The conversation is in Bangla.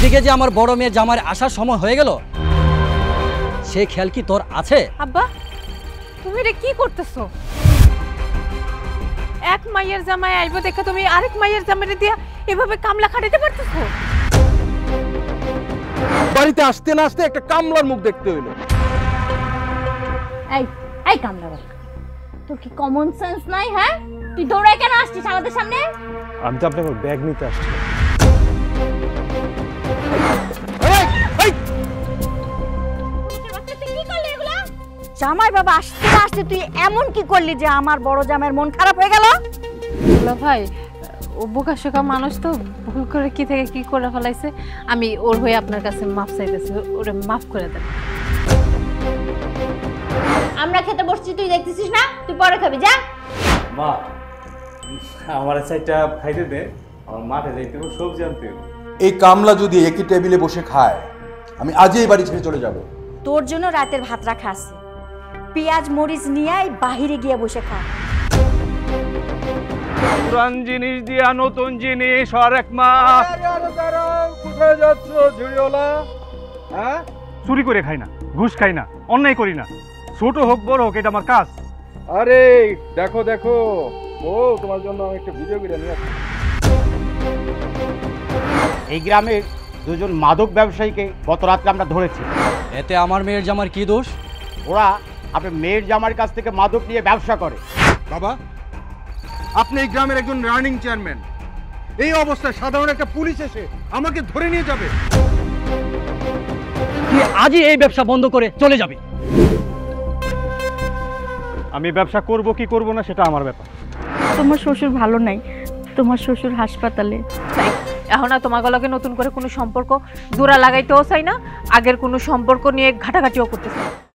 এদিকে যে আমার বড় মেয়ে জামার আসার সময় হয়ে গেল, সেই খেয়াল কি তোর আছে? আব্বা, তুমি এটা কি করতেছো? এক মাইয়ের জামাই আইবো দেখে তুমি আরেক মাইয়ের জামাইরে দিয়া এভাবে কামলা খাটাইতে পারতেছো? বাড়িতে আসতে না আসতে একটা কামলার মুখ দেখতে হইলো। এই এই কামলা বাবা, তোর কি কমন সেন্স নাই? হ্যাঁ, তুই দৌড়ায় কেন আসছিস আমাদের সামনে? আমি তো আপনার ব্যাগ নিতে আসছি। জামাই বাবা আসতে না আসতে তুই এমন কি করলি যে আমার বড় জামাইয়ের মন খারাপ হয়ে গেল? দুলা ভাই, ও বোকাশোকা মানুষ তো, ভুল করে কি থেকে কি করে ফেলাইছে। আমি ওর হয়ে আপনার কাছে মাফ চাইতেছি, ওরে মাফ করে দেন। আমরা খেতে বসছি, তুই দেখতেছিস না? তুই পরে খাবি, যা। মা, আমার চাইটা খাইতে দে, আমার মাঠে যাইতে হবে, সবজি আনতে হবে। এই কামলা যদি একই টেবিলে বসে খায়, আমি আজই এই বাড়ি ছেড়ে চলে যাব। তোর জন্য রাতের ভাত রাখা আছে, পেঁয়াজ মরিচ নিয়ে বাহিরে গিয়ে বসে খা। পুরান জিনিস দিয়া নতুন জিনিস আর এক মা। কোথায় যাচ্ছ ঝুড়িওয়ালা? হ্যাঁ, চুরি করে খাই না, ঘুষ খাই না, অন্যায় করি না, ছোট হোক বড় হোক, এটা আমার কাজ। আরে দেখো দেখো, ও তোমার জন্য আমি একটা ভিডিও করে নিয়ে আসছি। এই গ্রামের দুজন মাদক ব্যবসায়ীকে গত রাত্রে আমরা ধরেছি। এতে আমার মেয়ের জামার কি দোষ? ওরা আপনার মেয়ের জামার কাছ থেকে মাদক নিয়ে ব্যবসা করে। বাবা, আপনি এই গ্রামের একজন রানিং চেয়ারম্যান, এই অবস্থায় সাধারণ একটা পুলিশ এসে আমাকে ধরে নিয়ে যাবে? তুই আজই এই ব্যবসা বন্ধ করে চলে যাবি। আমি ব্যবসা করব কি করব না সেটা আমার ব্যাপার। তোমার শ্বশুর ভালো নাই, তোমার শ্বশুর হাসপাতালে। এখন আর তোমার গলাকে নতুন করে কোনো সম্পর্ক দূরা লাগাইতেও চাই না, আগের কোনো সম্পর্ক নিয়ে ঘাটাঘাটিও করতেছে।